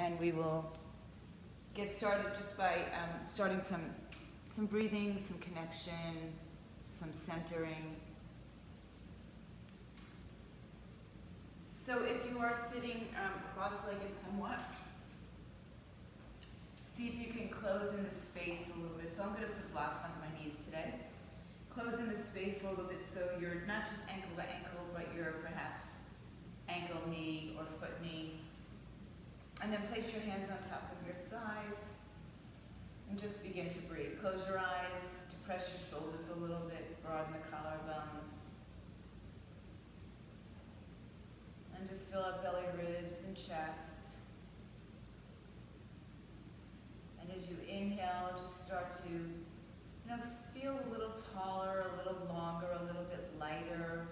And we will get started just by starting some breathing, some connection, some centering. So if you are sitting cross-legged somewhat, see if you can close in the space a little bit. So I'm going to put blocks on my knees today. Close in the space a little bit so you're not just ankle to ankle, but you're perhaps ankle, knee, or foot, knee. And then place your hands on top of your thighs and just begin to breathe. Close your eyes, depress your shoulders a little bit, broaden the collarbones. And just fill up belly, ribs, and chest. And as you inhale, just start to, feel a little taller, a little longer, a little bit lighter.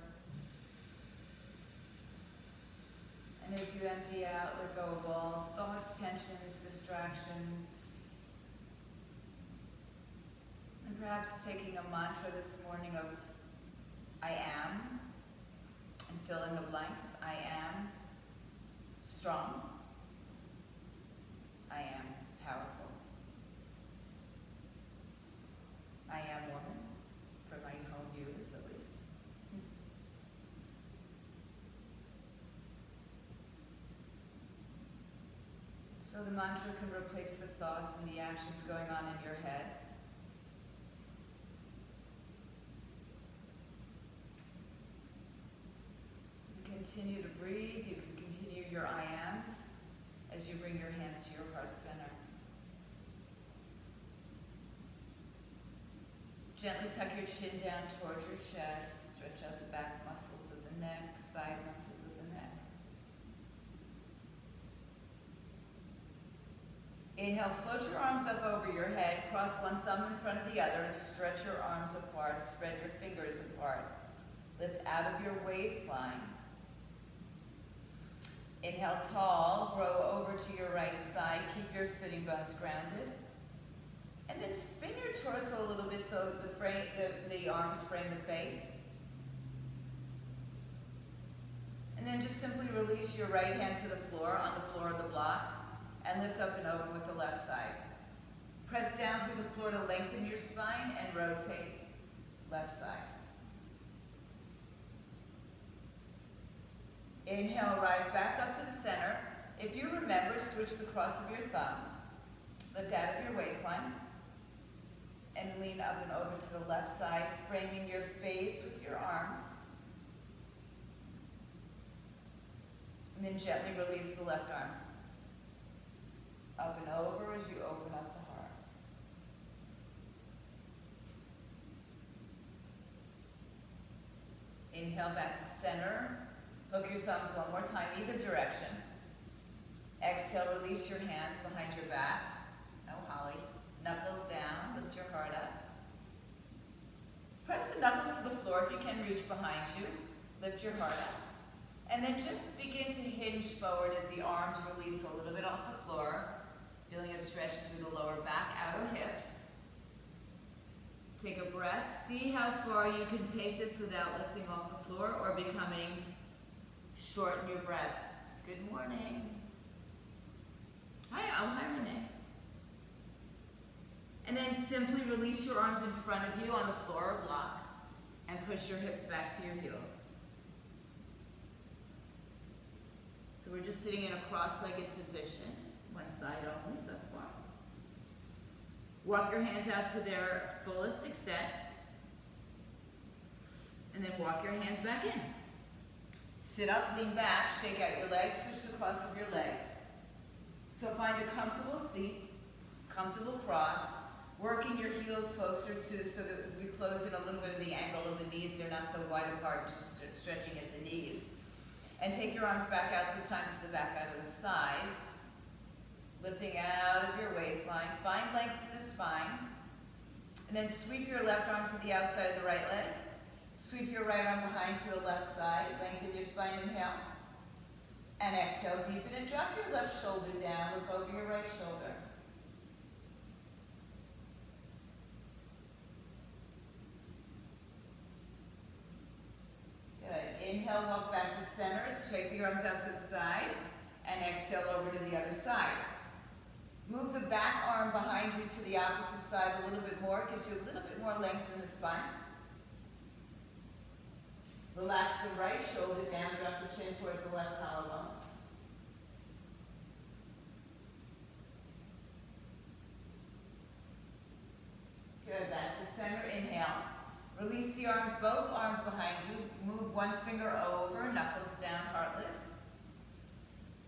And as you empty out, let go of all thoughts, tensions, distractions. And perhaps taking a mantra this morning of I am, and fill in the blanks. I am strong. I am powerful. I am woman, for my home viewers at least. So the mantra can replace the thoughts and the actions going on in your head. Continue to breathe. You can continue your I ams as you bring your hands to your heart center. Gently tuck your chin down towards your chest. Stretch out the back muscles of the neck, side muscles of the neck. Inhale, float your arms up over your head. Cross one thumb in front of the other and stretch your arms apart. Spread your fingers apart. Lift out of your waistline. Inhale tall, grow over to your right side. Keep your sitting bones grounded. And then spin your torso a little bit so the arms frame the face. And then just simply release your right hand to the floor, on the floor of the block, and lift up and over with the left side. Press down through the floor to lengthen your spine and rotate left side. Inhale, rise back up to the center. If you remember, switch the cross of your thumbs. Lift out of your waistline. And lean up and over to the left side, framing your face with your arms. And then gently release the left arm. Up and over as you open up the heart. Inhale back to center. Hook your thumbs one more time, either direction. Exhale, release your hands behind your back. No holly. Knuckles down, lift your heart up. Press the knuckles to the floor if you can reach behind you. Lift your heart up. And then just begin to hinge forward as the arms release a little bit off the floor. Feeling a stretch through the lower back, outer hips. Take a breath. See how far you can take this without lifting off the floor or becoming shorten your breath. Good morning. Hi, Renee. And then simply release your arms in front of you on the floor or block and push your hips back to your heels. So we're just sitting in a cross-legged position, one side only thus far. Walk your hands out to their fullest extent and then walk your hands back in. Sit up, lean back, shake out your legs, switch the cross of your legs. So find a comfortable seat, comfortable cross, working your heels closer to, so that we close in a little bit of the angle of the knees. They're not so wide apart, just stretching at the knees. And take your arms back out, this time to the back out of the sides. Lifting out of your waistline. Find length in the spine. And then sweep your left arm to the outside of the right leg. Sweep your right arm behind to the left side. Lengthen your spine, inhale. And exhale, deepen and drop your left shoulder down. Look over your right shoulder. Good. Inhale, walk back to center. Straight the arms out to the side. And exhale. Exhale over to the other side. Move the back arm behind you to the opposite side a little bit more. It gives you a little bit more length in the spine. Relax the right shoulder down, drop the chin towards the left collarbones. Good, back to center, inhale. Release the arms, both arms behind you. Move one finger over, knuckles down, heart lifts.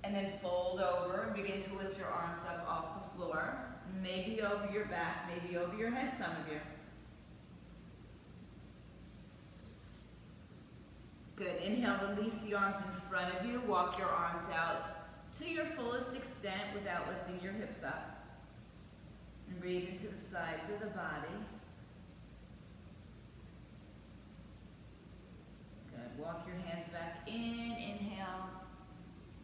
And then fold over and begin to lift your arms up off the floor. Maybe over your back, maybe over your head, some of you. Good, inhale, release the arms in front of you. Walk your arms out to your fullest extent without lifting your hips up. And breathe into the sides of the body. Good, walk your hands back in, inhale.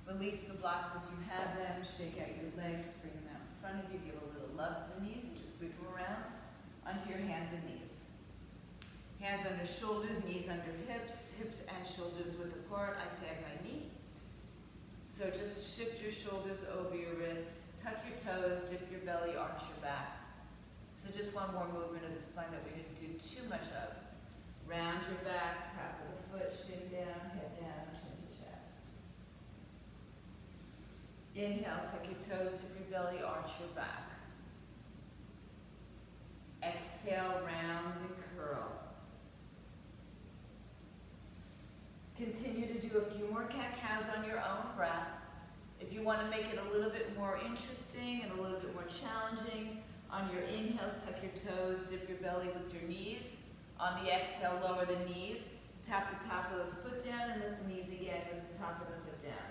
Release the blocks if you have them. Shake out your legs, bring them out in front of you. Give a little love to the knees and just sweep them around onto your hands and knees. Hands under shoulders, knees under hips, hips and shoulders width apart. I peg my knee. So just shift your shoulders over your wrists, tuck your toes, dip your belly, arch your back. So just one more movement of the spine that we didn't do too much of. Round your back, tap of the foot, shin down, head down, chin to chest. Inhale, tuck your toes, dip your belly, arch your back. Exhale, round and curl. Continue to do a few more cat-cows on your own breath. If you want to make it a little bit more interesting and a little bit more challenging, on your inhales, tuck your toes, dip your belly, lift your knees. On the exhale, lower the knees, tap the top of the foot down and lift the knees again with the top of the foot down.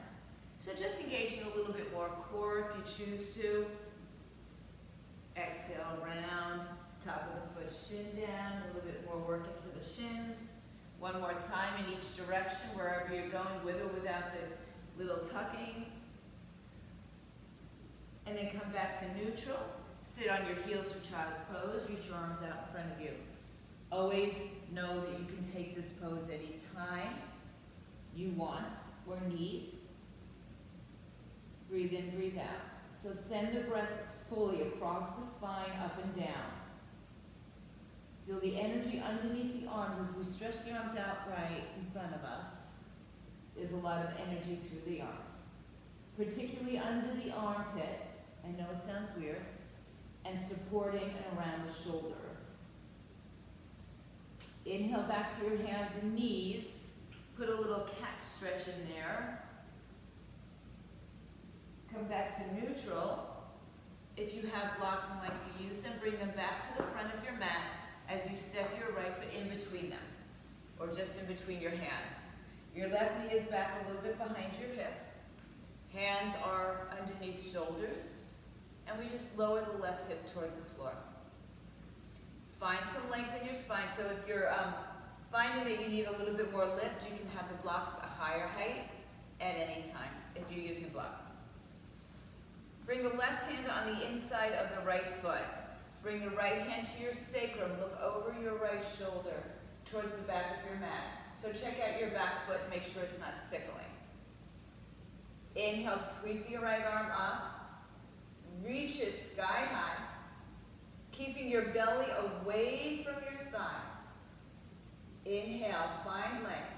So just engaging a little bit more core if you choose to. Exhale, round, top of the foot, shin down, a little bit more work into the shins. One more time in each direction, wherever you're going, with or without the little tucking. And then come back to neutral. Sit on your heels for child's pose. Reach your arms out in front of you. Always know that you can take this pose any time you want or need. Breathe in, breathe out. So send the breath fully across the spine, up and down. Feel the energy underneath the arms as we stretch the arms out right in front of us. There's a lot of energy through the arms, particularly under the armpit. I know it sounds weird. And supporting and around the shoulder. Inhale back to your hands and knees. Put a little cat stretch in there. Come back to neutral. If you have blocks and like to use them, bring them back to the front of your mat as you step your right foot in between them, or just in between your hands. Your left knee is back a little bit behind your hip. Hands are underneath shoulders, and we just lower the left hip towards the floor. Find some length in your spine. So if you're finding that you need a little bit more lift, you can have the blocks a higher height at any time if you're using blocks. Bring the left hand on the inside of the right foot. Bring the right hand to your sacrum. Look over your right shoulder towards the back of your mat. So check out your back foot and make sure it's not sickling. Inhale, sweep your right arm up. Reach it sky high. Keeping your belly away from your thigh. Inhale, find length.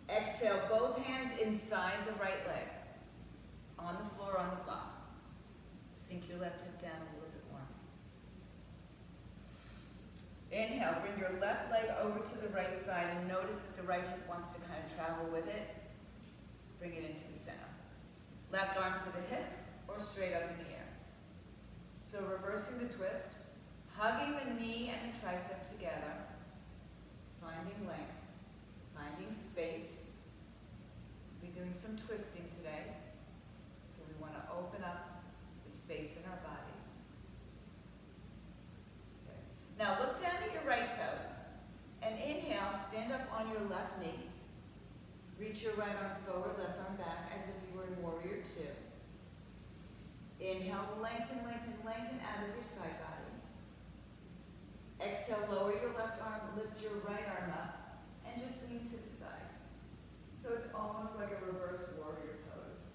Exhale, both hands inside the right leg. On the floor, on the block. Sink your left hip down a little bit more. Inhale, bring your left leg over to the right side and notice that the right hip wants to kind of travel with it. Bring it into the center. Left arm to the hip or straight up in the air. So reversing the twist, hugging the knee and the tricep together, finding length, finding space. We're doing some twisting today. So we want to open up the space in our bodies. Okay. Now look down at your right toes and inhale, stand up on your left knee. Reach your right arm forward, left arm back as if you were in warrior two. Inhale, lengthen, lengthen, lengthen out of your side body. Exhale, lower your left arm, lift your right arm up and just lean to the side. So it's almost like a reverse warrior pose.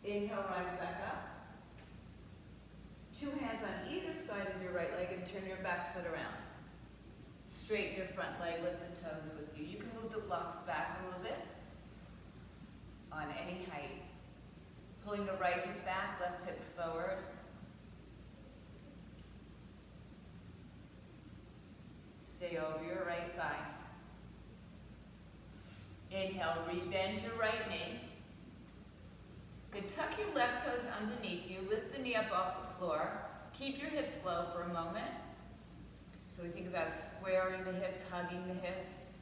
Inhale, rise back up. Two hands on either side of your right leg and turn your back foot around. Straighten your front leg, lift the toes with you. You can move the blocks back a little bit on any height. Pulling the right hip back, left hip forward. Stay over your right thigh. Inhale, rebend your right knee. Good, tuck your left toes underneath you. Lift the knee up off the floor. Keep your hips low for a moment. So we think about squaring the hips, hugging the hips.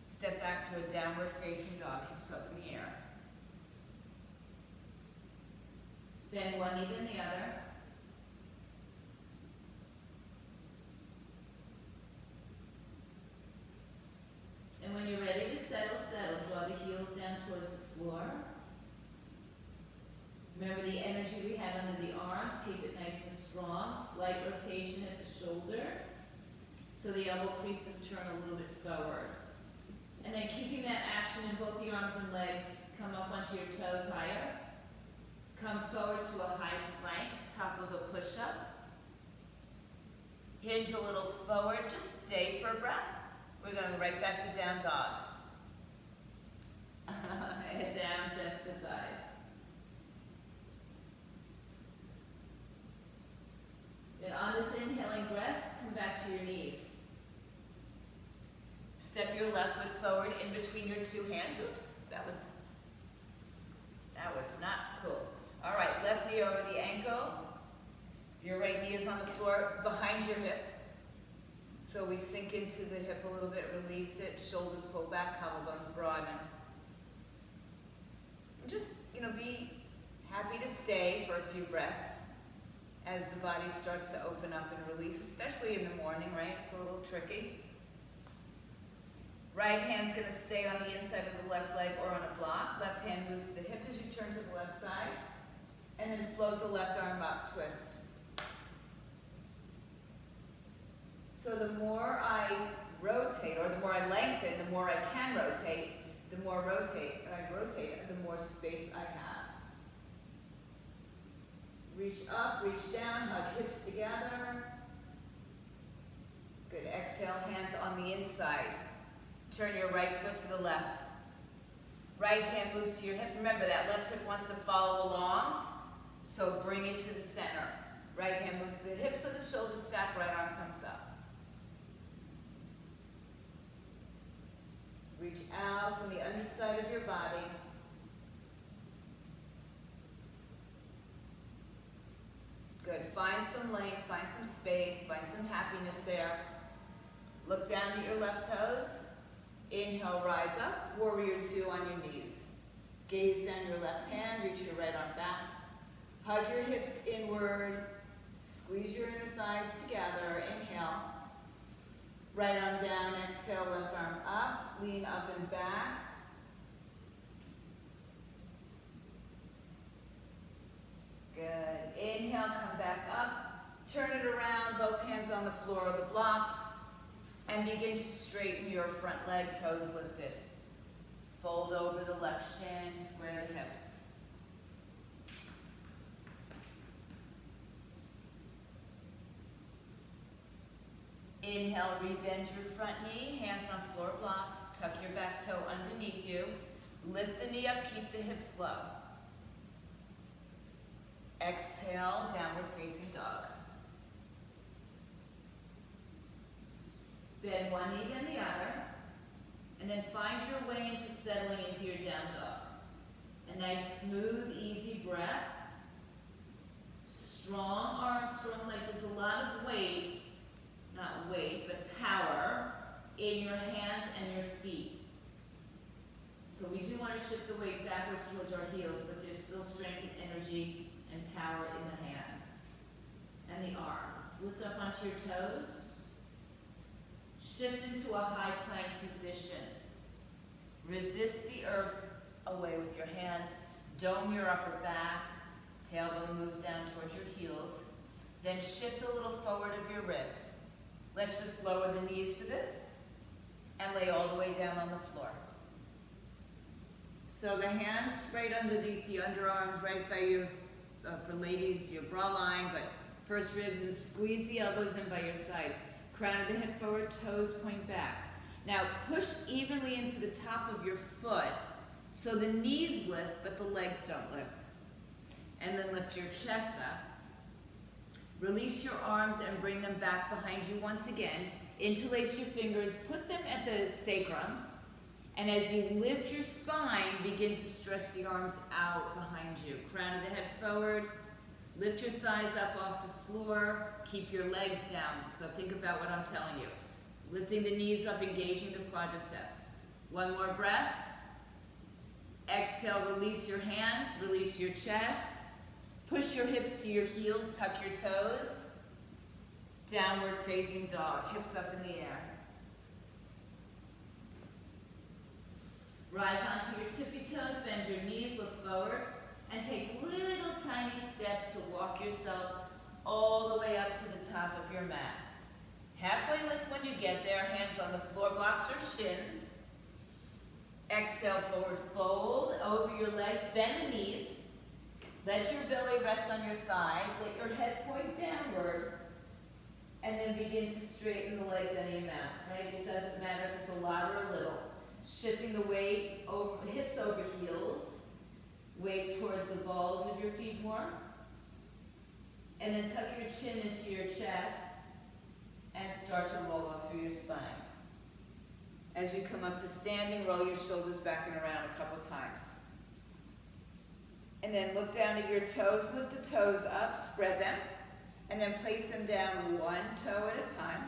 Step back to a downward facing dog, hips up in the air. Bend one knee then the other. And when you're ready to settle, settle. Draw the heels down towards the floor. Remember the energy we had under the arms. Keep it nice and strong. Slight rotation at the shoulder. So the elbow creases turn a little bit forward. And then keeping that action in both the arms and legs. Come up onto your toes higher. Come forward to a high plank, top of a push-up. Hinge a little forward. Just stay for a breath. We're going to go right back to down dog. Head down, chest to thighs. And on this inhaling breath, come back to your knees. Step your left foot forward in between your two hands. Oops, that was not cool. All right, left knee over the ankle. Your right knee is on the floor behind your hip. So we sink into the hip a little bit, release it, shoulders pull back, collarbones broaden. Just, be happy to stay for a few breaths as the body starts to open up and release, especially in the morning, right? It's a little tricky. Right hand's gonna stay on the inside of the left leg or on a block. Left hand moves to the hip as you turn to the left side. And then float the left arm up, twist. So the more I rotate, or the more I lengthen, the more I can rotate, the more I rotate, the more space I have. Reach up, reach down, hug hips together. Good, exhale, hands on the inside. Turn your right foot to the left. Right hand moves to your hip. Remember that left hip wants to follow along, so bring it to the center. Right hand moves to the hip so the shoulders stack, right arm comes up. Reach out from the underside of your body. Good, find some length, find some space, find some happiness there. Look down at your left toes. Inhale, rise up, warrior two on your knees. Gaze down your left hand, reach your right arm back. Hug your hips inward, squeeze your inner thighs together, inhale. Right arm down, exhale, left arm up, lean up and back. Good, inhale, come back up, turn it around, both hands on the floor of the blocks, and begin to straighten your front leg, toes lifted. Fold over the left shin, square the hips. Inhale, rebend your front knee, hands on floor blocks, tuck your back toe underneath you. Lift the knee up, keep the hips low. Exhale, downward facing dog. Bend one knee then the other, and then find your way into settling into your down dog. A nice, smooth, easy breath. Strong arms, strong legs. There's a lot of weight, not weight, but power in your hands and your feet. So we do want to shift the weight backwards towards our heels, but there's still strength and energy and power in the hands and the arms. Lift up onto your toes. Shift into a high plank position. Resist the earth away with your hands. Dome your upper back. Tailbone moves down towards your heels. Then shift a little forward of your wrists. Let's just lower the knees for this and lay all the way down on the floor. So the hands right underneath the underarms, right by your, for ladies, your bra line, but first ribs, and squeeze the elbows in by your side. Crown of the head forward, toes point back. Now push evenly into the top of your foot so the knees lift, but the legs don't lift. And then lift your chest up. Release your arms and bring them back behind you once again. Interlace your fingers, put them at the sacrum. And as you lift your spine, begin to stretch the arms out behind you. Crown of the head forward. Lift your thighs up off the floor. Keep your legs down. So think about what I'm telling you. Lifting the knees up, engaging the quadriceps. One more breath. Exhale, release your hands, release your chest. Push your hips to your heels, tuck your toes. Downward facing dog, hips up in the air. Rise onto your tippy toes, bend your knees, look forward, and take little tiny steps to walk yourself all the way up to the top of your mat. Halfway lift when you get there, hands on the floor blocks or shins. Exhale, forward fold over your legs, bend the knees. Let your belly rest on your thighs, let your head point downward, and then begin to straighten the legs any amount, right? It doesn't matter if it's a lot or a little. Shifting the weight over, hips over heels, weight towards the balls of your feet more, and then tuck your chin into your chest and start to roll off through your spine. As you come up to standing, roll your shoulders back and around a couple times. And then look down at your toes, lift the toes up, spread them, and then place them down one toe at a time,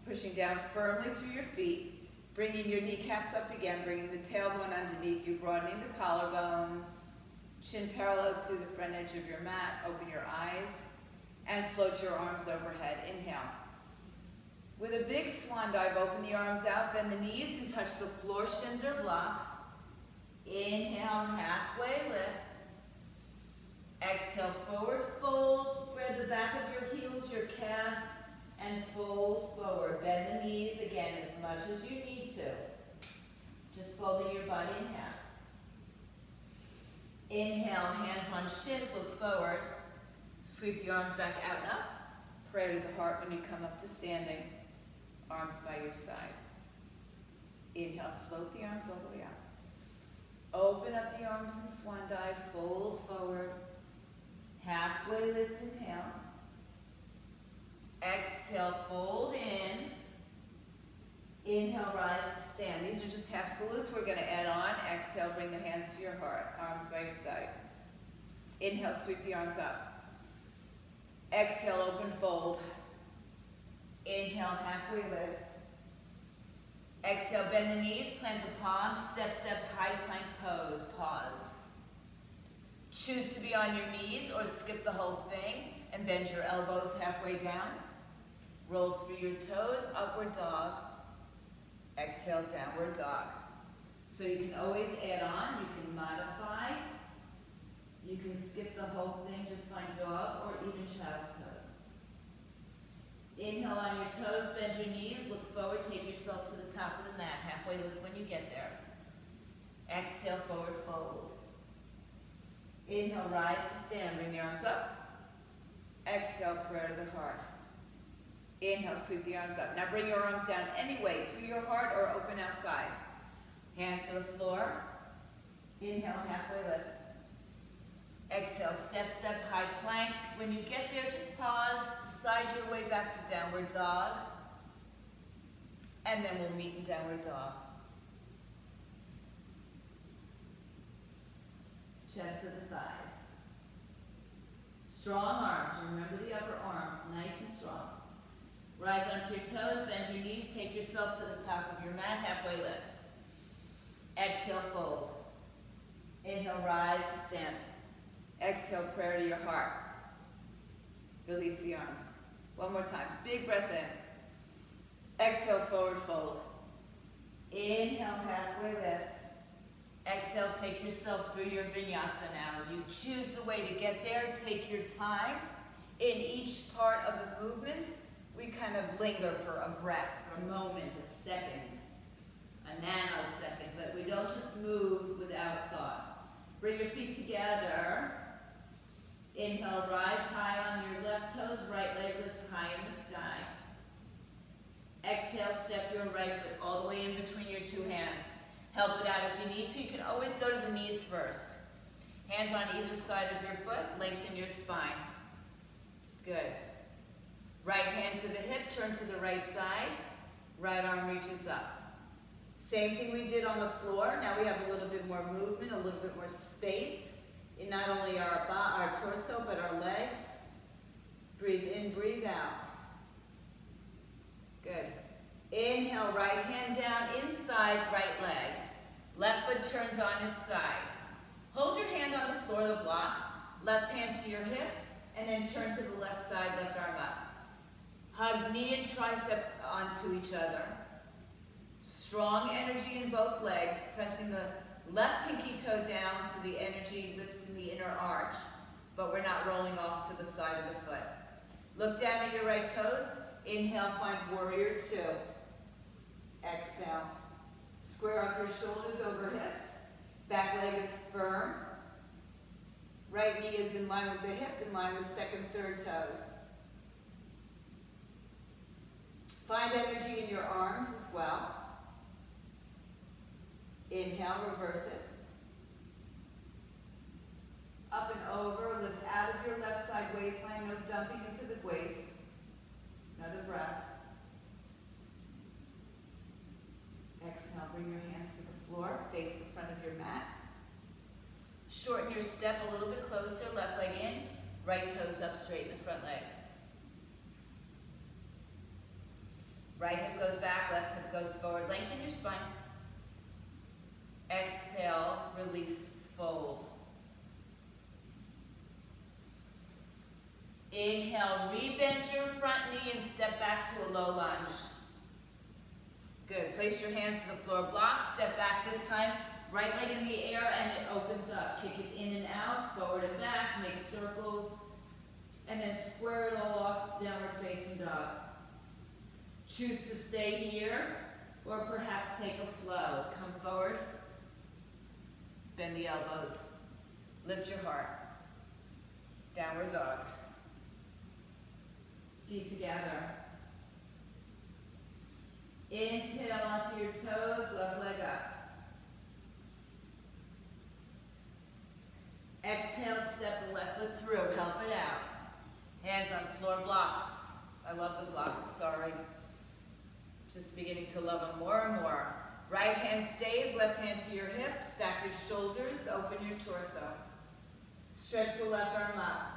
pushing down firmly through your feet. Bringing your kneecaps up again, bringing the tailbone underneath you, broadening the collarbones, chin parallel to the front edge of your mat, open your eyes, and float your arms overhead. Inhale. With a big swan dive, open the arms out, bend the knees and touch the floor, shins or blocks. Inhale, halfway lift. Exhale, forward fold, spread the back of your heels, your calves, and fold forward. Bend the knees again as much as you need to. Just folding your body in half. Inhale, hands on shins, look forward. Sweep the arms back out and up. Prayer to the heart when you come up to standing. Arms by your side. Inhale, float the arms all the way out. Open up the arms in swan dive, fold forward. Halfway lift, inhale. Exhale, fold in. Inhale, rise to stand. These are just half salutes we're going to add on. Exhale, bring the hands to your heart. Arms by your side. Inhale, sweep the arms up. Exhale, open fold. Inhale, halfway lift. Exhale, bend the knees, plant the palms, step, step, high plank pose. Pause. Choose to be on your knees or skip the whole thing and bend your elbows halfway down. Roll through your toes, upward dog. Exhale, downward dog. So you can always add on, you can modify, you can skip the whole thing, just find dog or even child's pose. Inhale on your toes, bend your knees, look forward, take yourself to the top of the mat, halfway lift when you get there. Exhale, forward fold. Inhale, rise to stand, bring the arms up. Exhale, prayer to the heart. Inhale, sweep the arms up. Now bring your arms down anyway, through your heart or open out sides. Hands to the floor. Inhale, halfway lift. Exhale, step, step, high plank. When you get there, just pause, decide your way back to downward dog. And then we'll meet in downward dog. Chest to the thighs. Strong arms, remember the upper arms, nice and strong. Rise onto your toes, bend your knees, take yourself to the top of your mat, halfway lift. Exhale, fold. Inhale, rise to stand. Exhale, prayer to your heart. Release the arms. One more time, big breath in. Exhale, forward fold. Inhale, halfway lift. Exhale, take yourself through your vinyasa now. You choose the way to get there, take your time. In each part of the movement, we kind of linger for a breath, for a moment, a second, a nanosecond, but we don't just move without Bring your feet together. Inhale, rise high on your left toes, right leg lifts high in the sky. Exhale, step your right foot all the way in between your two hands. Help it out if you need to. You can always go to the knees first. Hands on either side of your foot, lengthen your spine. Good. Right hand to the hip, turn to the right side. Right arm reaches up. Same thing we did on the floor. Now we have a little bit more movement, a little bit more space in not only our torso, but our legs. Breathe in, breathe out. Good. Inhale, right hand down, inside right leg. Left foot turns on its side. Hold your hand on the floor of the block. Left hand to your hip, and then turn to the left side, left arm up. Hug knee and tricep onto each other. Strong energy in both legs, pressing the left pinky toe down so the energy lifts in the inner arch, but we're not rolling off to the side of the foot. Look down at your right toes. Inhale, find warrior two. Exhale. Square up your shoulders over hips. Back leg is firm. Right knee is in line with the hip, in line with second, third toes. Find energy in your arms as well. Inhale, reverse it. Up and over, lift out of your left side waistline, no dumping into the waist. Another breath. Exhale, bring your hands to the floor, face the front of your mat. Shorten your step a little bit closer, left leg in, right toes up, straighten the front leg. Right hip goes back, left hip goes forward. Lengthen your spine. Exhale, release, fold. Inhale, rebend your front knee and step back to a low lunge. Good. Place your hands to the floor block. Step back this time. Right leg in the air and it opens up. Kick it in and out, forward and back. Make circles. And then square it all off, downward facing dog. Choose to stay here or perhaps take a flow. Come forward. Bend the elbows. Lift your heart. Downward dog. Feet together. Inhale onto your toes, left leg up. Exhale, step the left foot through, help it out. Hands on floor blocks. I love the blocks, sorry. Just beginning to love them more and more. Right hand stays, left hand to your hip. Stack your shoulders, open your torso. Stretch the left arm up.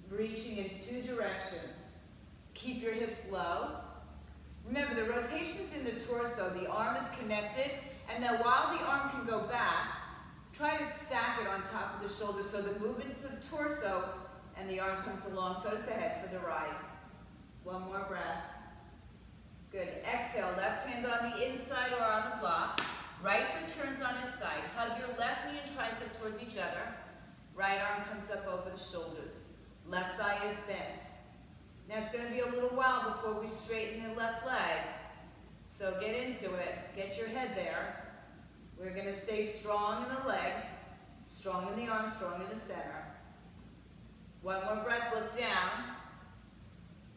Reaching in two directions. Keep your hips low. Remember, the rotation's in the torso. The arm is connected, and then while the arm can go back, try to stack it on top of the shoulder so the movements of torso and the arm comes along, so does the head for the right. One more breath. Good. Exhale, left hand on the inside or on the block. Right foot turns on its side. Hug your left knee and tricep towards each other. Right arm comes up over the shoulders. Left thigh is bent. Now it's going to be a little while before we straighten the left leg. So get into it. Get your head there. We're going to stay strong in the legs, strong in the arms, strong in the center. One more breath, look down.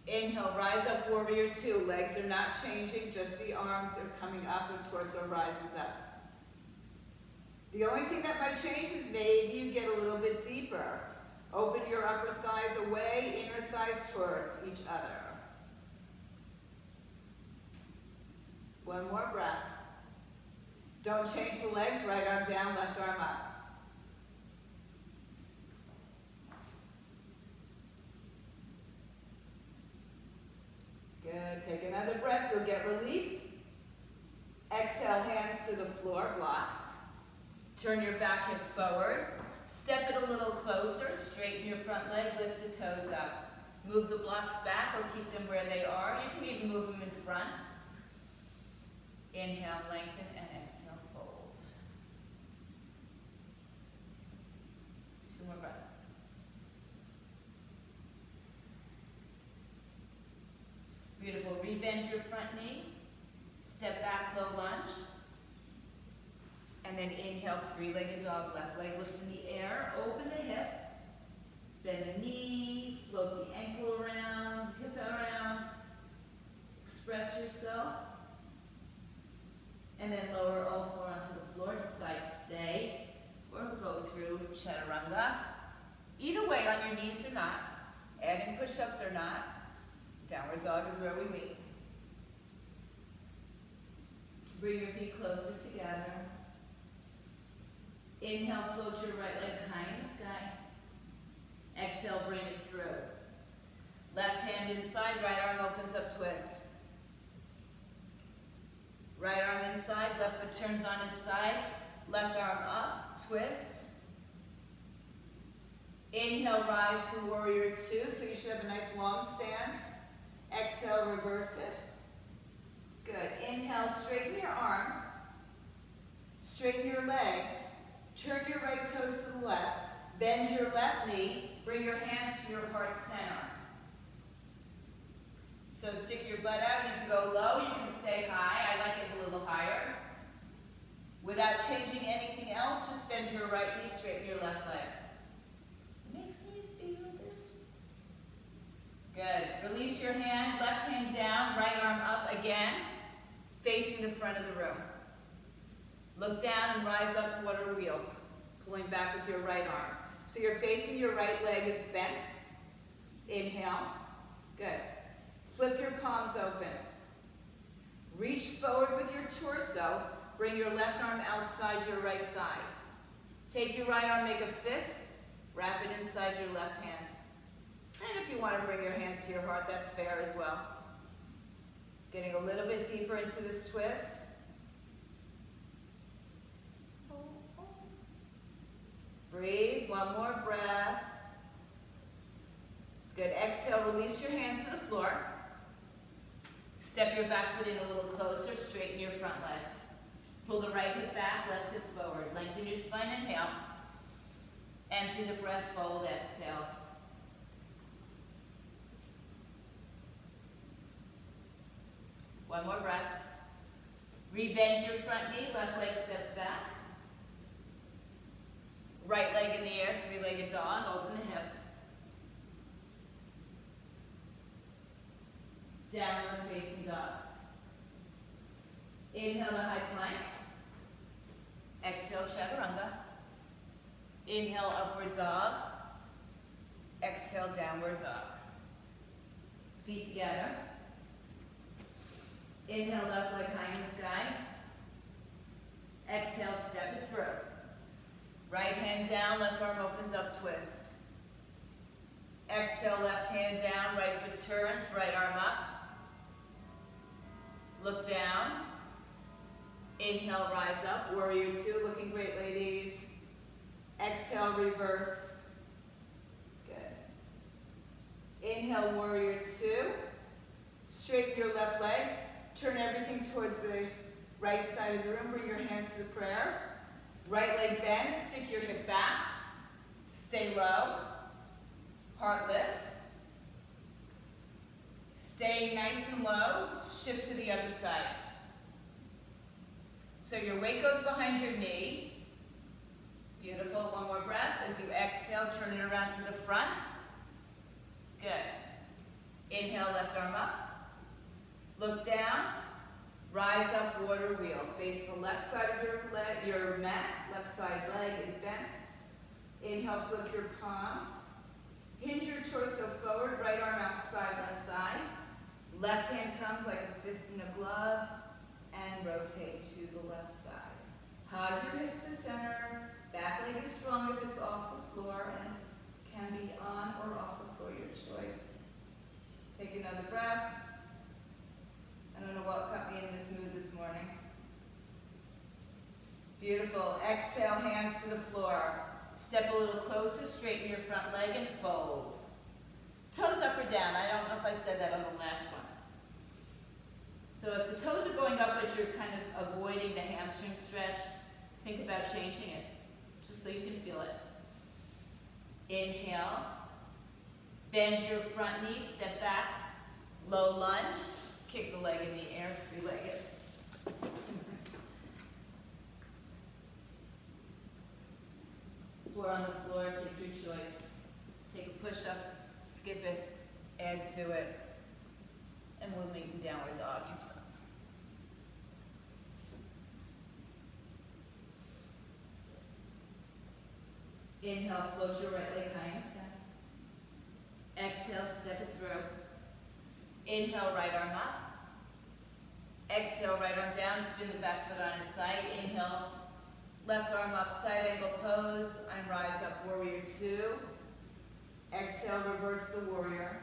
Inhale, rise up, warrior two. Legs are not changing, just the arms are coming up and torso rises up. The only thing that might change is maybe you get a little bit deeper. Open your upper thighs away, inner thighs towards each other. One more breath. Don't change the legs, right arm down, left arm up. Good, take another breath, you'll get relief. Exhale, hands to the floor, blocks. Turn your back hip forward. Step it a little closer, straighten your front leg, lift the toes up. Move the blocks back or keep them where they are. You can even move them in front. Inhale, lengthen, and exhale, fold. Two more breaths. Beautiful. Rebend your front knee. Step back, low lunge. And then inhale, three-legged dog, left leg lifts in the air, open the hip, bend the knee, float the ankle around, hip around, express yourself. And then lower all four onto the floor, decide to stay, or go through chaturanga. Either way, on your knees or not, adding push-ups or not, downward dog is where we meet. Bring your feet closer together. Inhale, float your right leg high in the sky. Exhale, bring it through. Left hand inside, right arm opens up, twist. Right arm inside, left foot turns on its side. Left arm up, twist. Inhale, rise to warrior two, so you should have a nice long stance. Exhale, reverse it. Good. Inhale, straighten your arms. Straighten your legs. Turn your right toes to the left. Bend your left knee. Bring your hands to your heart center. So stick your butt out. You can go low. You can stay high. I like it a little higher. Without changing anything else, just bend your right knee, straighten your left leg. Makes me feel this. Good. Release your hand. Left hand down. Right arm up again. Facing the front of the room. Look down and rise up, water wheel. Pulling back with your right arm. So you're facing your right leg, it's bent. Inhale. Good. Flip your palms open. Reach forward with your torso. Bring your left arm outside your right thigh. Take your right arm, make a fist. Wrap it inside your left hand. And if you want to bring your hands to your heart, that's fair as well. Getting a little bit deeper into this twist. Breathe, one more breath. Good, exhale, release your hands to the floor. Step your back foot in a little closer, straighten your front leg. Pull the right hip back, left hip forward. Lengthen your spine, inhale. Empty the breath, fold, exhale. One more breath. Rebend your front knee, left leg steps back. Right leg in the air, three-legged dog, open the hip. Downward facing dog. Inhale to high plank. Exhale, chaturanga. Inhale, upward dog. Exhale, downward dog. Feet together. Inhale, left leg high in the sky. Exhale, step it through. Right hand down, left arm opens up, twist. Exhale, left hand down, right foot turns, right arm up. Look down. Inhale, rise up, warrior two, looking great, ladies. Exhale, reverse. Good. Inhale, warrior two. Straighten your left leg. Turn everything towards the right side of the room. Bring your hands to the prayer. Right leg bends, stick your hip back. Stay low. Heart lifts. Stay nice and low. Shift to the other side. So your weight goes behind your knee. Beautiful. One more breath. As you exhale, turn it around to the front. Good. Inhale, left arm up. Look down. Rise up, water wheel. Face the left side of your leg, your mat. Left side leg is bent. Inhale, flip your palms. Hinge your torso forward, right arm outside left thigh. Left hand comes like a fist in a glove. And rotate to the left side. Hug your hips to center. Back leg is strong if it's off the floor and can be on or off the floor, your choice. Take another breath. I don't know what got me in this mood this morning. Beautiful. Exhale, hands to the floor. Step a little closer, straighten your front leg and fold. Toes up or down. I don't know if I said that on the last one. So if the toes are going up but you're kind of avoiding the hamstring stretch, think about changing it, just so you can feel it. Inhale. Bend your front knee, step back. Low lunge. Kick the leg in the air, three-legged. 4 on the floor, take your choice. Take a push-up, skip it, add to it, and we'll meet in downward dog, hips up. Inhale, float your right leg high and step. Exhale, step it through. Inhale, right arm up. Exhale, right arm down, spin the back foot on its side. Inhale, left arm up, side angle pose, and rise up, warrior 2. Exhale, reverse the warrior.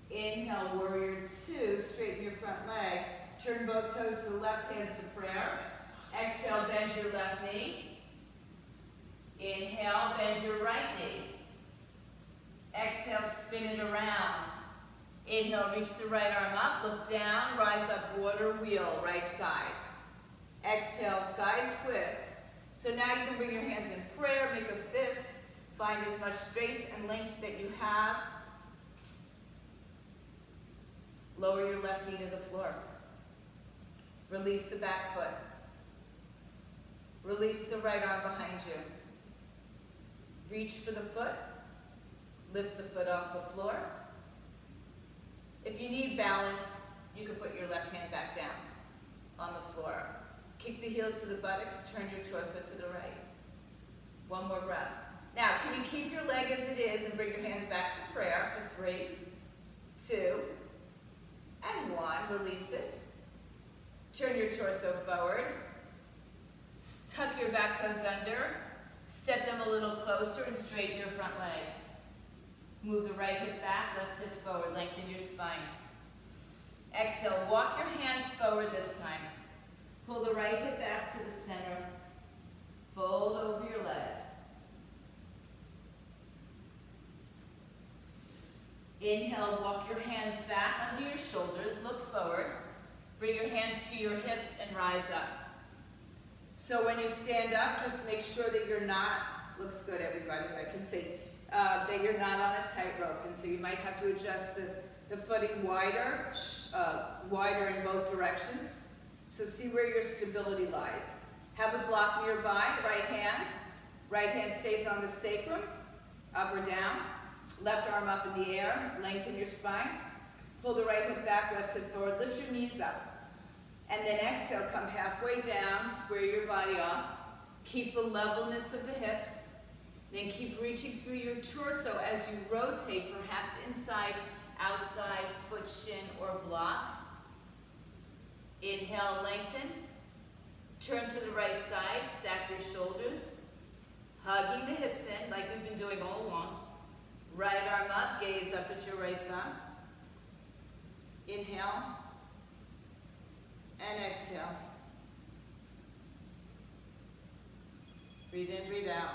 Inhale, warrior 2, straighten your front leg. Turn both toes to the left, hands to prayer. Exhale, bend your left knee. Inhale, bend your right knee. Exhale, spin it around. Inhale, reach the right arm up, look down, rise up, water wheel, right side. Exhale, side twist. So now you can bring your hands in prayer, make a fist, find as much strength and length that you have. Lower your left knee to the floor. Release the back foot. Release the right arm behind you. Reach for the foot. Lift the foot off the floor. If you need balance, you can put your left hand back down on the floor. Kick the heel to the buttocks, turn your torso to the right. One more breath. Now, can you keep your leg as it is and bring your hands back to prayer for 3, 2, and 1. Release it. Turn your torso forward. Tuck your back toes under. Step them a little closer and straighten your front leg. Move the right hip back, left hip forward. Lengthen your spine. Exhale, walk your hands forward this time. Pull the right hip back to the center. Fold over your leg. Inhale, walk your hands back under your shoulders. Look forward. Bring your hands to your hips and rise up. So when you stand up, just make sure that you're not, looks good everybody, I can see, that you're not on a tightrope. And so you might have to adjust the footing wider in both directions. So see where your stability lies. Have a block nearby, right hand stays on the sacrum, up or down. Left arm up in the air, lengthen your spine. Pull the right hip back, left hip forward, lift your knees up. And then exhale, come halfway down, square your body off. Keep the levelness of the hips. Then keep reaching through your torso as you rotate, perhaps inside, outside, foot, shin, or block. Inhale, lengthen. Turn to the right side, stack your shoulders. Hugging the hips in, like we've been doing all along. Right arm up, gaze up at your right thumb. Inhale. And exhale. Breathe in, breathe out.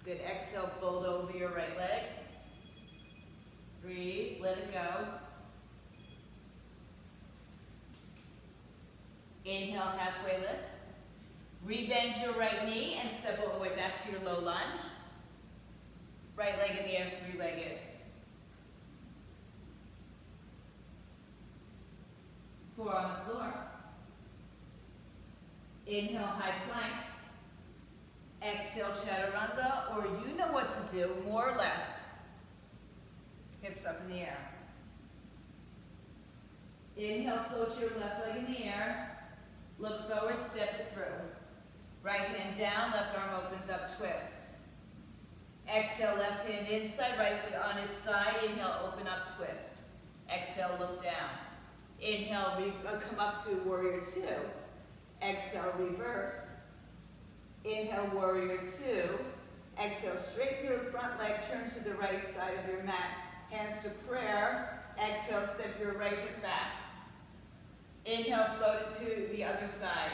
Good, exhale, fold over your right leg. Breathe, let it go. Inhale, halfway lift. Rebend your right knee and step all the way back to your low lunge. Right leg in the air, 3-legged. Four on the floor. Inhale, high plank. Exhale, chaturanga, or you know what to do, more or less. Hips up in the air. Inhale, float your left leg in the air. Look forward, step it through. Right hand down, left arm opens up, twist. Exhale, left hand inside, right foot on its side. Inhale, open up, twist. Exhale, look down. Inhale, come up to warrior 2. Exhale, reverse. Inhale, warrior 2. Exhale, straighten your front leg, turn to the right side of your mat. Hands to prayer. Exhale, step your right hip back. Inhale, float it to the other side.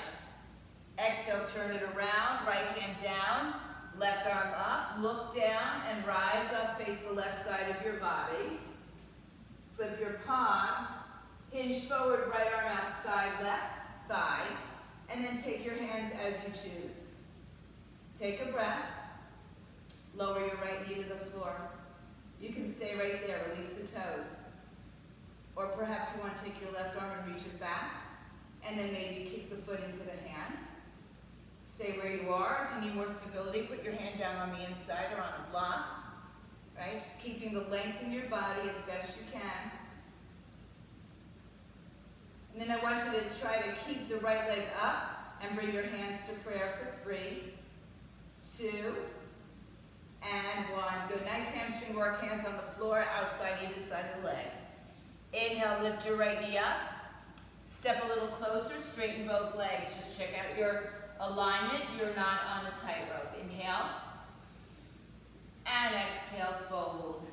Exhale, turn it around, right hand down, left arm up, look down and rise up, face the left side of your body. Flip your palms, hinge forward, right arm outside, left thigh, and then take your hands as you choose. Take a breath, lower your right knee to the floor. You can stay right there, release the toes. Or perhaps you want to take your left arm and reach it back, and then maybe kick the foot into the hand. Stay where you are. If you need more stability, put your hand down on the inside or on a block. Right? Just keeping the length in your body as best you can. And then I want you to try to keep the right leg up and bring your hands to prayer for 3, 2, and 1. Good. Nice hamstring work. Hands on the floor, outside either side of the leg. Inhale, lift your right knee up. Step a little closer, straighten both legs. Just check out your alignment. You're not on a tightrope. Inhale. And exhale, fold.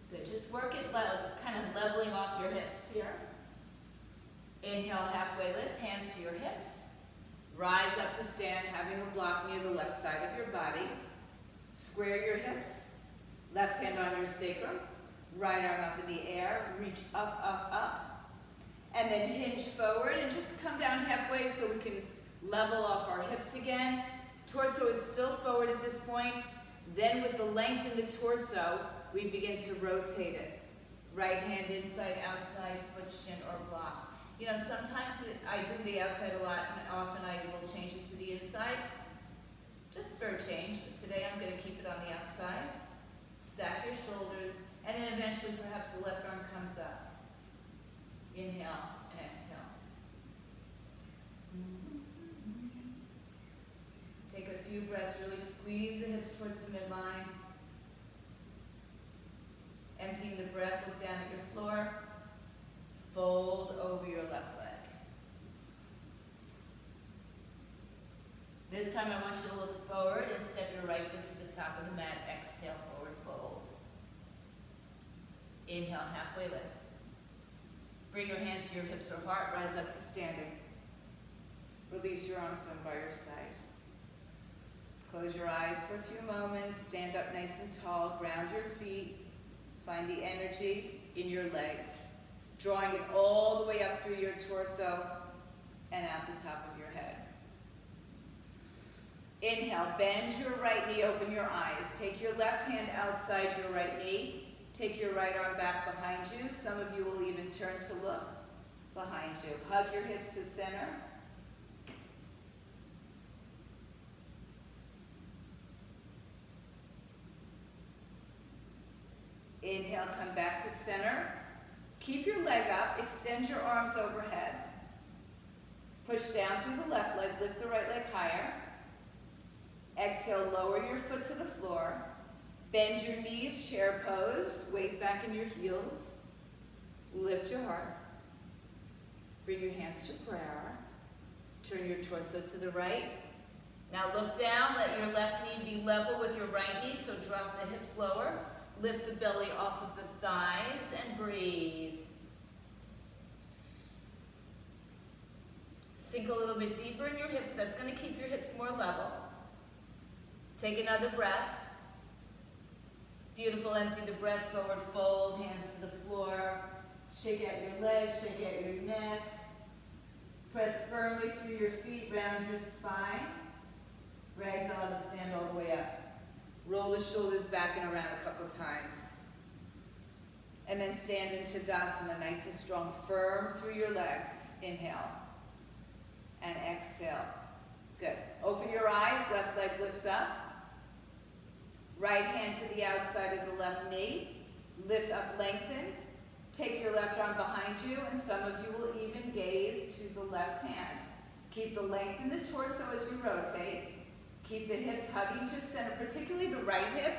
Good. Just work it kind of leveling off your hips here. Inhale, halfway lift, hands to your hips. Rise up to stand, having a block near the left side of your body. Square your hips. Left hand on your sacrum. Right arm up in the air. Reach up, up, up. And then hinge forward and just come down halfway so we can level off our hips again. Torso is still forward at this point. Then with the length in the torso, we begin to rotate it. Right hand inside, outside, foot, shin, or block. You know, sometimes I do the outside a lot, and often I will change it to the inside. Just for a change, but today I'm going to keep it on the outside. Stack your shoulders, and then eventually perhaps the left arm comes up. Inhale and exhale. Take a few breaths, really squeeze the hips towards the midline. Emptying the breath, look down at your floor. Fold over your left leg. This time I want you to look forward and step your right foot to the top of the mat. Exhale, forward fold. Inhale, halfway lift. Bring your hands to your hips or heart. Rise up to standing. Release your arms one by your side. Close your eyes for a few moments. Stand up nice and tall. Ground your feet. Find the energy in your legs. Drawing it all the way up through your torso and out the top of your head. Inhale, bend your right knee, open your eyes. Take your left hand outside your right knee. Take your right arm back behind you. Some of you will even turn to look behind you. Hug your hips to center. Inhale, come back to center. Keep your leg up, extend your arms overhead. Push down through the left leg, lift the right leg higher. Exhale, lower your foot to the floor. Bend your knees, chair pose, weight back in your heels. Lift your heart. Bring your hands to prayer. Turn your torso to the right. Now look down, let your left knee be level with your right knee, so drop the hips lower. Lift the belly off of the thighs and breathe. Sink a little bit deeper in your hips. That's going to keep your hips more level. Take another breath. Beautiful. Empty the breath forward. Fold. Hands to the floor. Shake out your legs. Shake out your neck. Press firmly through your feet. Round your spine. Ragdoll to stand all the way up. Roll the shoulders back and around a couple times. And then stand into Tadasana, nice and strong, firm through your legs. Inhale. And exhale. Good. Open your eyes, left leg lifts up. Right hand to the outside of the left knee. Lift up, lengthen. Take your left arm behind you, and some of you will even gaze to the left hand. Keep the length in the torso as you rotate. Keep the hips hugging to center, particularly the right hip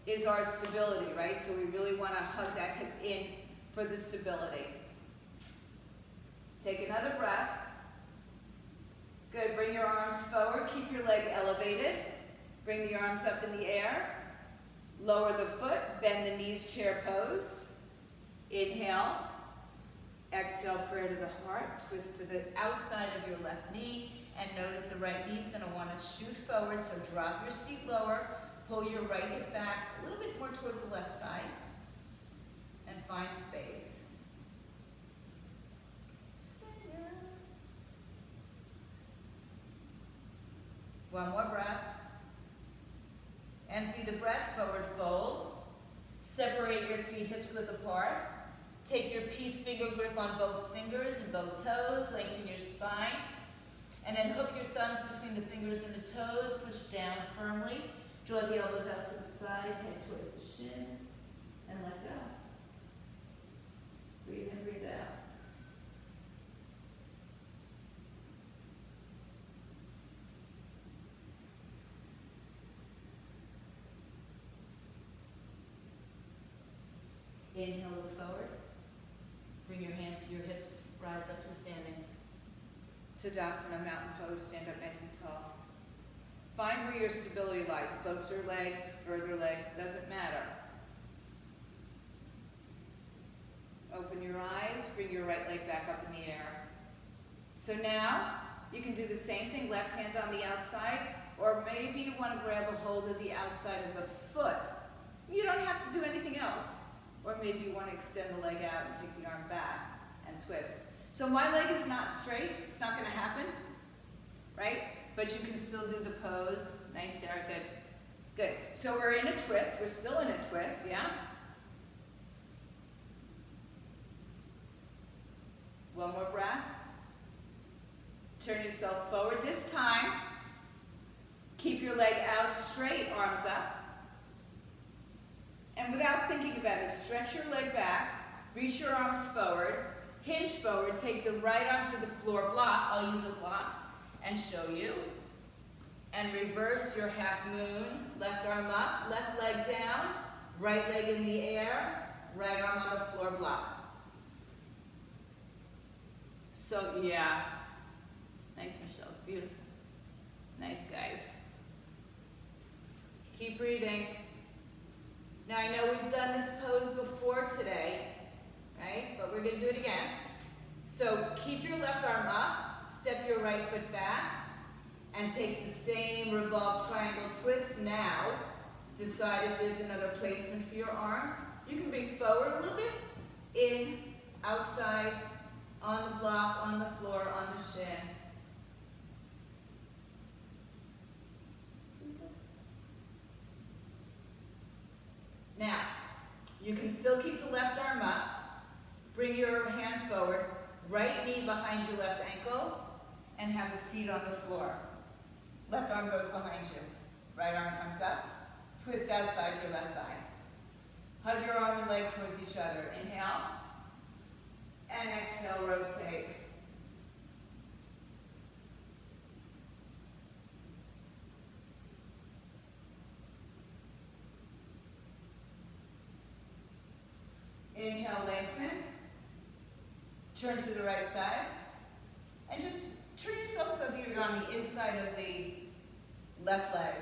is our stability, right? So we really want to hug that hip in for the stability. Take another breath. Good, bring your arms forward, keep your leg elevated. Bring the arms up in the air. Lower the foot, bend the knees, chair pose. Inhale. Exhale, prayer to the heart. Twist to the outside of your left knee. And notice the right knee is going to want to shoot forward, so drop your seat lower, pull your right hip back a little bit more towards the left side, and find space. One more breath. Empty the breath, forward fold. Separate your feet hips width apart. Take your peace finger grip on both fingers and both toes, lengthen your spine, and then hook your thumbs between the fingers and the toes, push down firmly, draw the elbows out to the side, head towards the shin, and let go. Breathe in, breathe out. Inhale, look forward. Bring your hands to your hips, rise up to standing. Tadasana, mountain pose, stand up nice and tall. Find where your stability lies, closer legs, further legs, doesn't matter. Open your eyes, bring your right leg back up in the air. So now, you can do the same thing, left hand on the outside, or maybe you want to grab a hold of the outside of the foot. You don't have to do anything else. Or maybe you want to extend the leg out and take the arm back and twist. So my leg is not straight, it's not going to happen, right? But you can still do the pose. Nice, Sarah, good. Good. So we're in a twist, we're still in a twist, yeah? One more breath. Turn yourself forward. This time, keep your leg out straight, arms up. And without thinking about it, stretch your leg back, reach your arms forward, hinge forward, take the right arm to the floor block, I'll use a block, and show you. And reverse your half moon, left arm up, left leg down, right leg in the air, right arm on the floor block. So yeah, nice Michelle, beautiful. Nice guys. Keep breathing. Now I know we've done this pose before today, right? But we're gonna do it again. So keep your left arm up, step your right foot back, and take the same revolved triangle twist now. Decide if there's another placement for your arms. You can bring forward a little bit, in, outside, on the block, on the floor, on the shin. Now, you can still keep the left arm up, bring your hand forward, right knee behind your left ankle, and have a seat on the floor. Left arm goes behind you, right arm comes up, twist outside your left thigh. Hug your arm and leg towards each other. Inhale, and exhale, rotate. Inhale, lengthen. Turn to the right side. And just turn yourself so that you're on the inside of the left leg.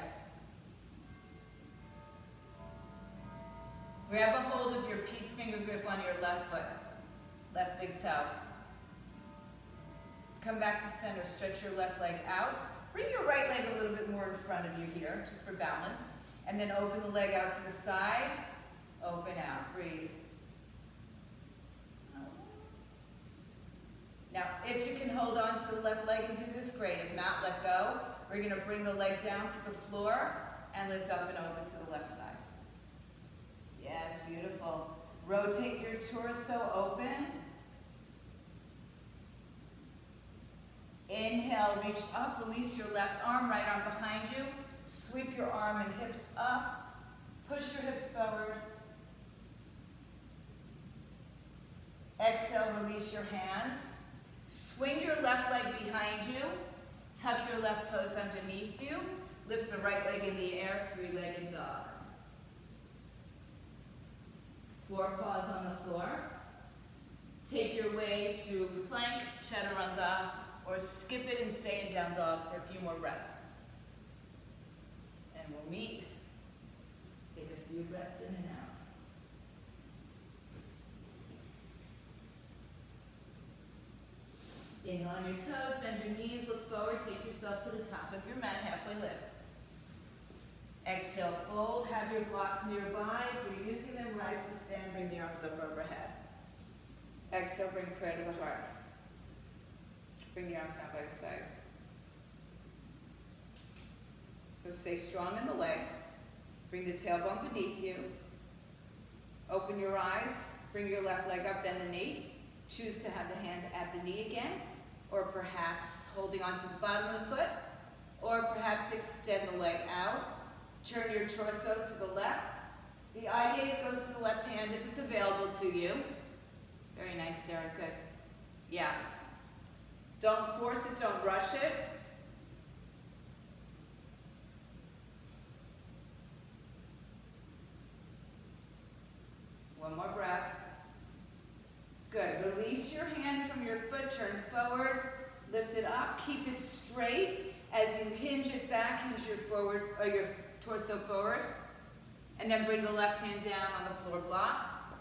Grab a hold of your peace finger grip on your left foot, left big toe. Come back to center, stretch your left leg out. Bring your right leg a little bit more in front of you here, just for balance. And then open the leg out to the side, open out, breathe. Now, if you can hold on to the left leg and do this, great. If not, let go. We're going to bring the leg down to the floor and lift up and over to the left side. Yes, beautiful. Rotate your torso open. Inhale, reach up, release your left arm, right arm behind you. Sweep your arm and hips up. Push your hips forward. Exhale, release your hands. Swing your left leg behind you. Tuck your left toes underneath you. Lift the right leg in the air, three-legged dog. Four paws on the floor. Take your way through plank, chaturanga, or skip it and stay in down dog for a few more breaths. And we'll meet. Take a few breaths in and out. Inhale on your toes, bend your knees, look forward, take yourself to the top of your mat, halfway lift. Exhale, fold, have your blocks nearby. If you're using them, rise to stand, bring the arms up overhead. Exhale, bring prayer to the heart. Bring the arms down by your side. So stay strong in the legs. Bring the tailbone beneath you. Open your eyes. Bring your left leg up, bend the knee. Choose to have the hand at the knee again, or perhaps holding onto the bottom of the foot, or perhaps extend the leg out. Turn your torso to the left. The eye gaze goes to the left hand if it's available to you. Very nice, Sarah, good. Yeah. Don't force it, don't rush it. One more breath. Good. Release your hand from your foot, turn forward, lift it up, keep it straight as you hinge it back, hinge your torso forward, and then bring the left hand down on the floor block.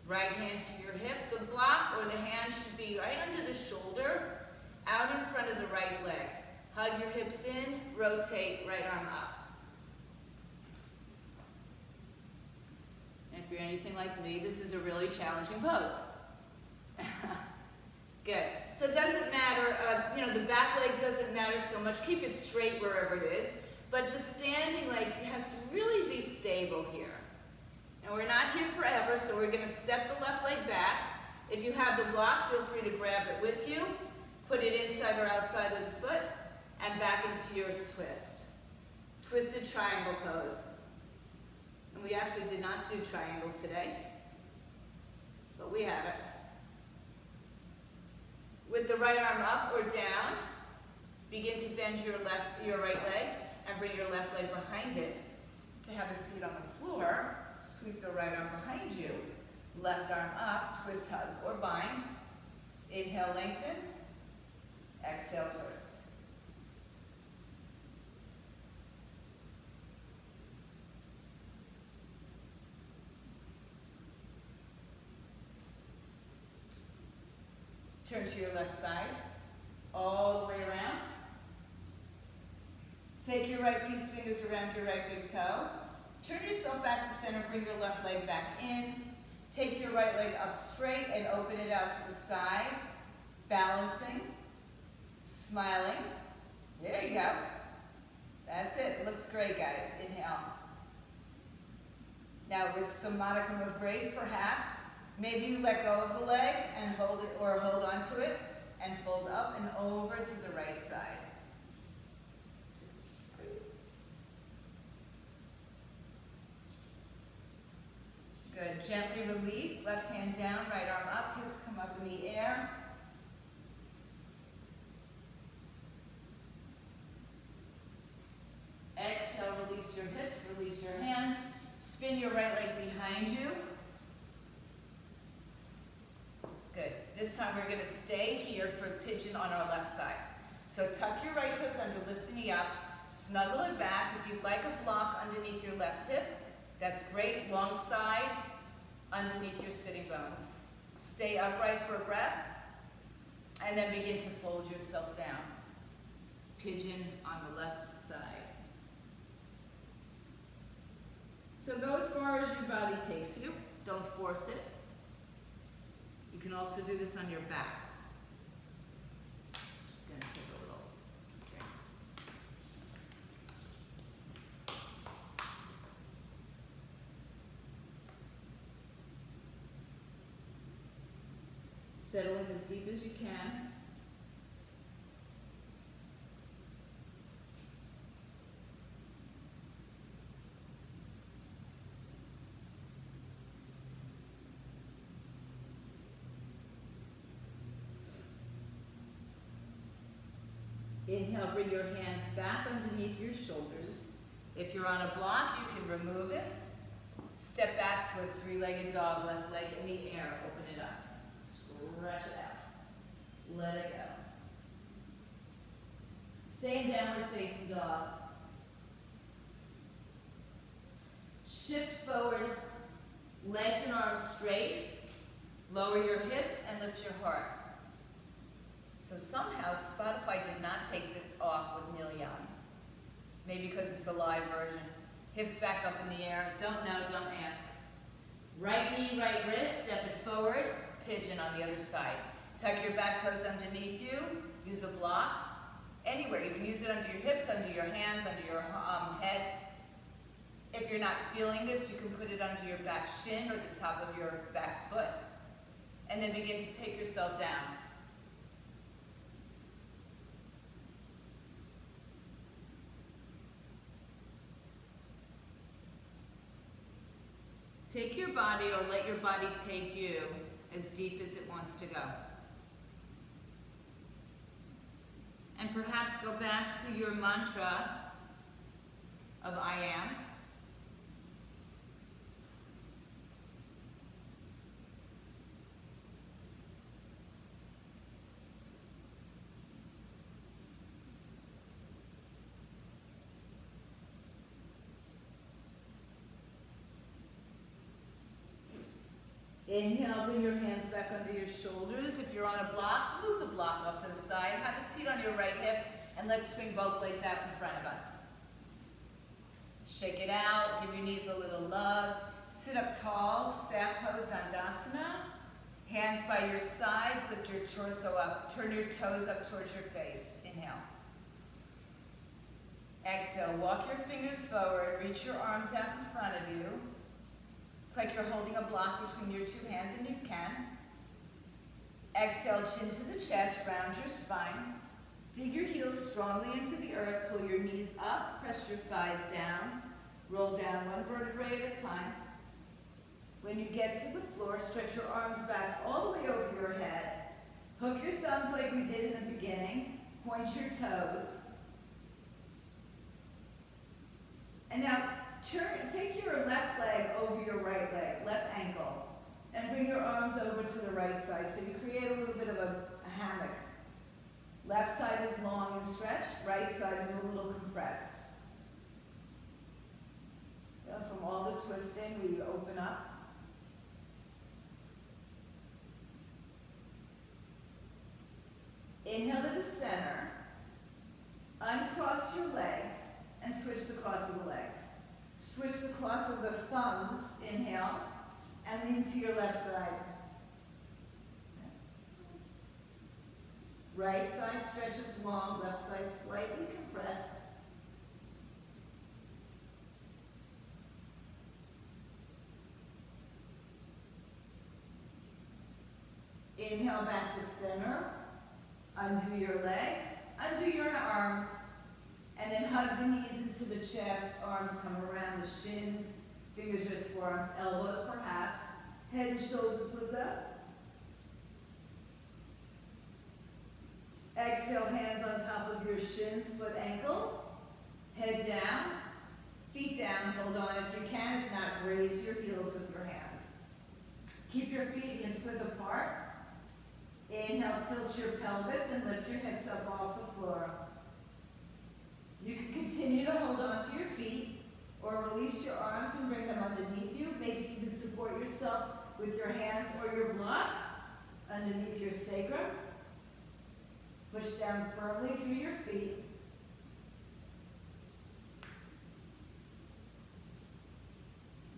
Right hand to your hip. The block or the hand should be right under the shoulder, out in front of the right leg. Hug your hips in, rotate, right arm up. And if you're anything like me, this is a really challenging pose. Good. So it doesn't matter, the back leg doesn't matter so much. Keep it straight wherever it is. But the standing leg has to really be stable here. And we're not here forever, so we're going to step the left leg back. If you have the block, feel free to grab it with you. Put it inside or outside of the foot, and back into your twist. Twisted triangle pose. And we actually did not do triangle today, but we have it. With the right arm up or down, begin to bend your right leg and bring your left leg behind it to have a seat on the floor. Sweep the right arm behind you. Left arm up, twist, hug, or bind. Inhale, lengthen. Exhale, twist. Turn to your left side, all the way around. Take your right peace fingers around your right big toe. Turn yourself back to center, bring your left leg back in. Take your right leg up straight and open it out to the side. Balancing, smiling. There you go. That's it. It looks great, guys. Inhale. Now with some modicum of grace, perhaps, maybe you let go of the leg and hold it, or hold onto it and fold up and over to the right side. Good. Gently release. Left hand down, right arm up, hips come up in the air. Exhale, release your hips, release your hands. Spin your right leg behind you. Good. This time we're going to stay here for pigeon on our left side. So tuck your right toes under, lift the knee up, snuggle it back. If you'd like a block underneath your left hip, that's great. Long side underneath your sitting bones. Stay upright for a breath, and then begin to fold yourself down. Pigeon on the left side. So go as far as your body takes you. Don't force it. You can also do this on your back. Just going to take a little drink. Settle in as deep as you can. Inhale, bring your hands back underneath your shoulders. If you're on a block, you can remove it. Step back to a three-legged dog, left leg in the air. Open it up. Stretch it out. Let it go. Stay in downward facing dog. Shift forward, legs and arms straight. Lower your hips and lift your heart. So somehow Spotify did not take this off with Neil Young. Maybe because it's a live version. Hips back up in the air. Don't know, don't ask. Right knee, right wrist, step it forward. Pigeon on the other side. Tuck your back toes underneath you. Use a block. Anywhere. You can use it under your hips, under your hands, under your head. If you're not feeling this, you can put it under your back shin or the top of your back foot. And then begin to take yourself down. Take your body, or let your body take you as deep as it wants to go. And perhaps go back to your mantra of I am. Inhale, bring your hands back under your shoulders. If you're on a block, move the block off to the side. Have a seat on your right hip, and let's swing both legs out in front of us. Shake it out, give your knees a little love. Sit up tall, staff pose, Dandasana. Hands by your sides, lift your torso up. Turn your toes up towards your face. Inhale. Exhale, walk your fingers forward, reach your arms out in front of you. It's like you're holding a block between your two hands, and you can. Exhale, chin to the chest, round your spine. Dig your heels strongly into the earth, pull your knees up, press your thighs down. Roll down one vertebrae at a time. When you get to the floor, stretch your arms back all the way over your head. Hook your thumbs like we did in the beginning. Point your toes. And now, take your left leg over your right leg, left ankle, and bring your arms over to the right side. So you create a little bit of a hammock. Left side is long and stretched, right side is a little compressed. From all the twisting, we open up. Inhale to the center. Uncross your legs and switch the cross of the legs. Switch the cross of the thumbs, inhale, and lean to your left side. Right side stretches long, left side slightly compressed. Inhale back to center. Undo your legs, undo your arms, and then hug the knees into the chest. Arms come around the shins, fingers, wrists, forearms, elbows perhaps. Head and shoulders lift up. Exhale, hands on top of your shins, foot, ankle. Head down, feet down, hold on if you can. If not, raise your heels with your hands. Keep your feet hips width apart. Inhale, tilt your pelvis and lift your hips up off the floor. You can continue to hold on to your feet or release your arms and bring them underneath you. Maybe you can support yourself with your hands or your block underneath your sacrum. Push down firmly through your feet.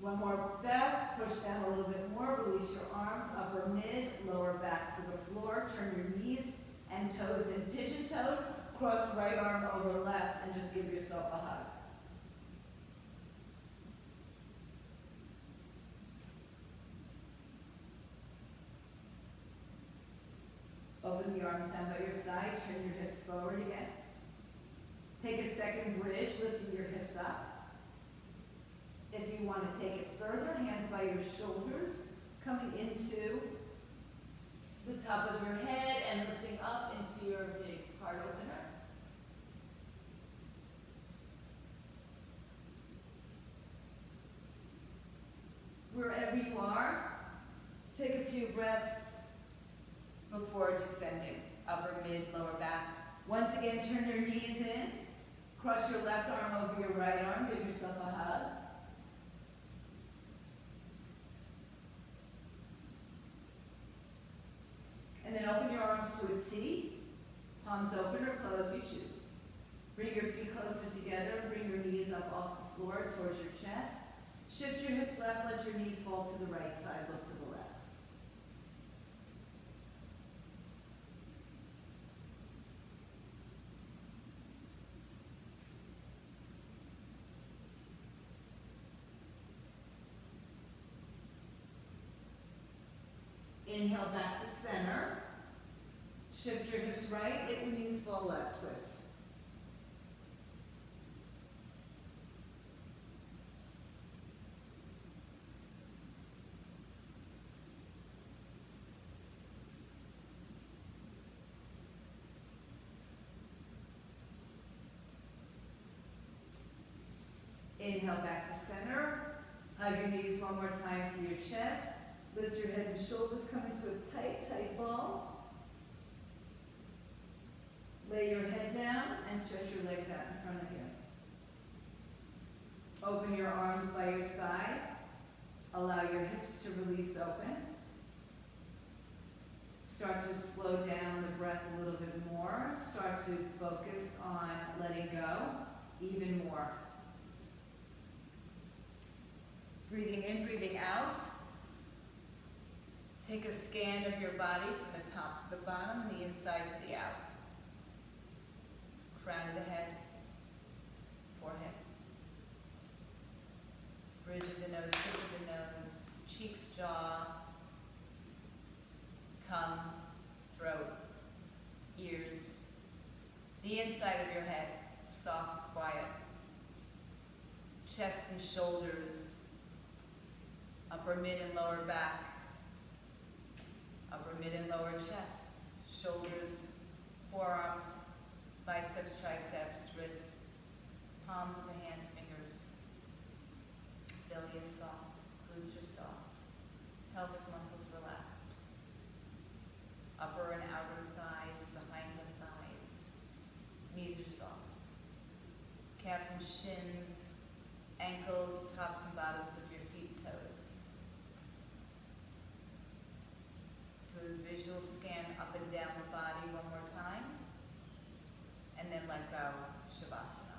One more breath, push down a little bit more, release your arms, upper mid, lower back to the floor, turn your knees and toes in pigeon-toed, cross right arm over left, and just give yourself a hug. Open the arms down by your side, turn your hips forward again. Take a second bridge, lifting your hips up. If you want to take it further, hands by your shoulders, coming into the top of your head and lifting up into your big heart opener. Wherever you are, take a few breaths before descending. Upper, mid, lower back. Once again, turn your knees in. Cross your left arm over your right arm. Give yourself a hug. And then open your arms to a T. Palms open or closed, you choose. Bring your feet closer together. Bring your knees up off the floor towards your chest. Shift your hips left. Let your knees fall to the right side. Look to the left. Inhale back to center. Shift your hips right, hip and knees fall left, twist. Inhale back to center. Hug your knees one more time to your chest. Lift your head and shoulders, come into a tight, tight ball. Lay your head down and stretch your legs out in front of you. Open your arms by your side. Allow your hips to release open. Start to slow down the breath a little bit more. Start to focus on letting go even more. Breathing in, breathing out. Take a scan of your body from the top to the bottom and the inside to the out. Crown of the head, forehead. Bridge of the nose, tip of the nose, cheeks, jaw, tongue, throat, ears. The inside of your head, soft, quiet. Chest and shoulders, upper, mid, and lower back. Upper, mid, and lower chest, shoulders, forearms, biceps, triceps, wrists, palms of the hands, fingers. Belly is soft, glutes are soft, pelvic muscles relaxed. Upper and outer thighs, behind the thighs, knees are soft. Calves and shins, ankles, tops and bottoms of your feet, toes. Do a visual scan up and down the body one more time, and then let go, Shavasana.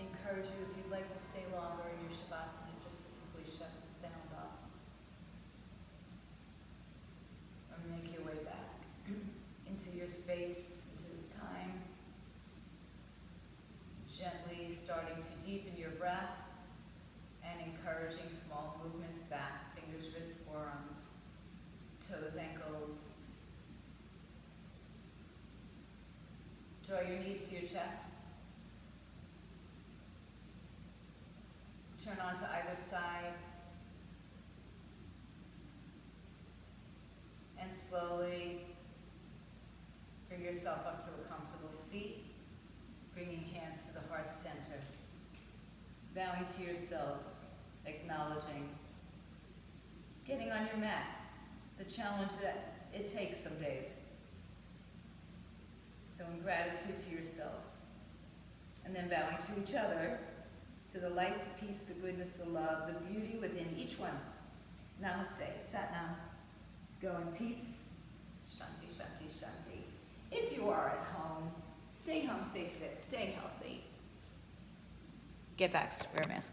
Encourage you, if you'd like to stay longer in your Shavasana, just to simply shut the sound off. Or make your way back into your space, into this time. Gently starting to deepen your breath and encouraging small movements back, fingers, wrists, forearms, toes, ankles. Draw your knees to your chest. Turn onto either side. And slowly bring yourself up to a comfortable seat, bringing hands to the heart center. Bowing to yourselves, acknowledging, getting on your mat, the challenge that it takes some days. So in gratitude to yourselves. And then bowing to each other, to the light, the peace, the goodness, the love, the beauty within each one. Namaste, Sat Nam. Go in peace. Shanti, Shanti, Shanti. If you are at home, stay home, stay fit, stay healthy. Get vaxxed, wear a mask.